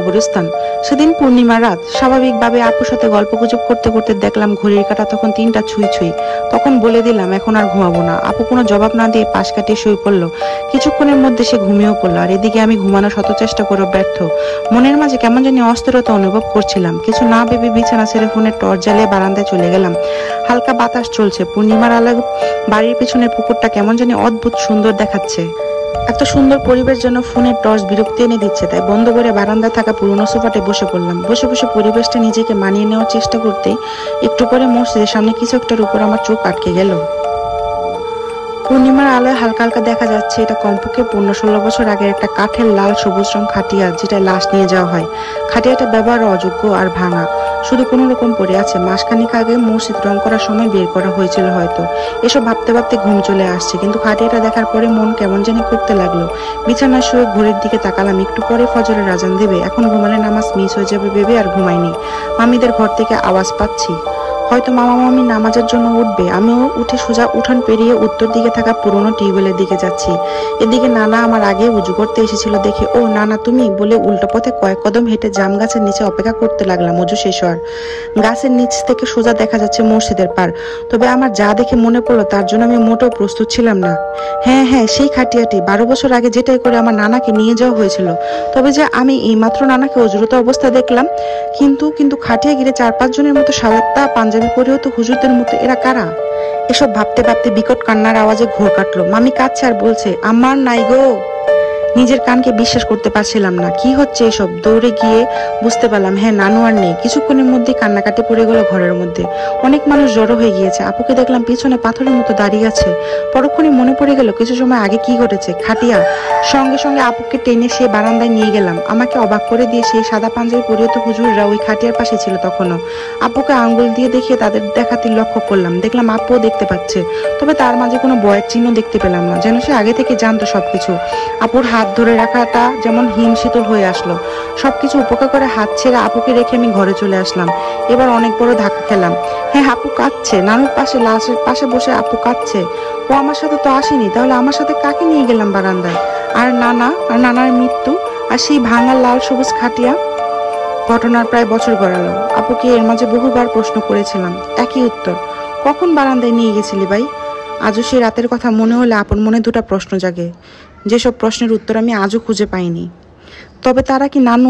কবরস্থান। সেদিন পূর্ণিমার রাত। স্বাভাবিকভাবে আপুর সাথে গল্পগুজব করতে করতে দেখলাম ঘড়ির কাঁটা তখন 3টা ছুঁই ছুঁই। তখন বলে দিলাম এখন আর ঘুমাবো না। আপু কোনো জবাব না দিয়ে পাশ কাটিয়ে শুয়ে পড়লো। কিছুক্ষণের মধ্যে সে ঘুমিয়েও পড়লো, আর এদিকে আমি ঘুমানোর শত চেষ্টা করেও ব্যর্থ। মনের মাঝে কেমন জানি অস্থিরতা অনুভব করছিলাম। কিছু না ভেবে বিছানা ছেড়ে ফোনের টর্চ জ্বালিয়ে বারান্দায় চলে গেলাম। হালকা বাতাস চলছে, পূর্ণিমার আলো বাড়ির পিছনের পুকুরটা কেমন জানি অদ্ভুত সুন্দর দেখাচ্ছে। এত সুন্দর পরিবেশ যেন ফোনের টর্চ বিরক্তি এনে দিচ্ছে, তাই বন্ধ করে বারান্দায় থাকা পুরোনো সোফাতে বসে পড়লাম। বসে বসে পরিবেশটা নিজেকে মানিয়ে নেওয়ার চেষ্টা করতে একটু পরে মসজিদের সামনে কিছু একটার উপর আমার চোখ আটকে গেল। পূর্ণিমার আলোয় হালকা হালকা দেখা যাচ্ছে এটা কমপক্ষে 15-16 বছর আগের একটা কাঠের লাল সবুজ রং খাটিয়া, যেটা লাশ নিয়ে যাওয়া হয়। খাটিয়াটা ব্যবহার অযোগ্য আর ভাঙা, শুধু কোনো রকম পড়ে আছে। মাসখানিক আগে মসজিদ রং করার সময় বের করা হয়েছিল হয়তো। এসব ভাবতে ভাবতে ঘুম চলে আসছে, কিন্তু খাটিয়াটা দেখার পরে মন কেমন জানি করতে লাগলো। বিছানায় শুয়ে ঘড়ির দিকে তাকালাম, একটু পরে ফজরের আজান দেবে। এখন ঘুমালে নামাজ মিস হয়ে যাবে ভেবে আর ঘুমাইনি। মামিদের ঘর থেকে আওয়াজ পাচ্ছি, হয়তো মামা মামি নামাজের জন্য উঠবে। আমিও উঠে সোজা উঠান পেরিয়ে উত্তর দিকে থাকা পুরোনো টিউবওয়েলের দিকে যাচ্ছি। এদিকে নানা আমার আগে উজু করতে এসেছিল দেখে, ও নানা তুমি বলে উল্টো পথে কয়েক কদম হেঁটে জাম গাছের নিচে অপেক্ষা করতে লাগলাম উজু শেষ হওয়ার। গাছের নিচ থেকে সোজা দেখা যাচ্ছে মসজিদের পার। তবে আমার যা দেখে মনে পড়লো তার জন্য আমি মোটেও প্রস্তুত ছিলাম না। হ্যাঁ হ্যাঁ, সেই খাটিয়াটি 12 বছর আগে যেটাই করে আমার নানাকে নিয়ে যাওয়া হয়েছিল। তবে যে আমি এইমাত্র নানাকে অজুরত অবস্থায় দেখলাম। কিন্তু খাটিয়া ঘিরে 4-5 জনের মতো সাদা পাঞ্জাবি পরেও তো হুজুরদের মতো, এরা কারা? এসব ভাবতে ভাবতে বিকট কান্নার আওয়াজে ঘোর কাটলো। মামি কাঁদছে আর বলছে, আমার নাই গো। নিজের কানকে বিশ্বাস করতে পারছিলাম না। কি হচ্ছে এসব? দৌড়ে গিয়ে বুঝতে পারলাম, হ্যাঁ নানু আর নেই। কিছুক্ষণের মধ্যে কান্নাকাটি পড়ে গেল ঘরের মধ্যে। অনেক মানুষ জড়ো হয়ে গিয়েছে। আপুকে দেখলাম পিছনে পাথরের মতো দাঁড়িয়ে আছে। পরক্ষণে মনে পড়ে গেল কিছু সময় আগে কি ঘটেছে। খাটিয়া। সঙ্গে সঙ্গে আপুকে টেনে সে বারান্দায় নিয়ে গেলাম। আমাকে অবাক করে দিয়ে সেই সাদা পাঞ্জাবি পরিহিত হুজুররা ওই খাটিয়ার পাশে ছিল তখনও। আপুকে আঙ্গুল দিয়ে দেখিয়ে তাদের দেখাতে লক্ষ্য করলাম। দেখলাম আপুও দেখতে পাচ্ছে, তবে তার মাঝে কোনো ভয়ের চিহ্ন দেখতে পেলাম না, যেন সে আগে থেকে জানতো সবকিছু। আপুর হাত ধরে রাখাটা যেমন হিম শীতল হয়ে আসলো। সবকিছু উপেক্ষা করে হাত ছেড়ে আপুকে রেখে আমি ঘরে চলে আসলাম। এবার অনেক বড় ধাক্কা খেলাম। হ্যাঁ, আপু কাঁদছে। নানুর পাশে লাশের পাশে বসে আপু কাঁদছে। ও আমার সাথে তো আসেনি, তাহলে আমার সাথে কাকে নিয়ে গেলাম বারান্দায়? আর নানার মৃত্যু, আর সেই ভাঙা লাল সবুজ খাটিয়া। ঘটনার প্রায় বছর গড়ালো। আপুকে এর মাঝে বহুবার প্রশ্ন করেছিলাম, একই উত্তর। কখন বারান্দায় নিয়ে গেছিলি ভাই? আজও সেই রাতের কথা মনে হলে আপন মনে দুটা প্রশ্ন জাগে, যেসব প্রশ্নের উত্তর আমি আজও খুঁজে পাইনি। তবে তারা কি নানু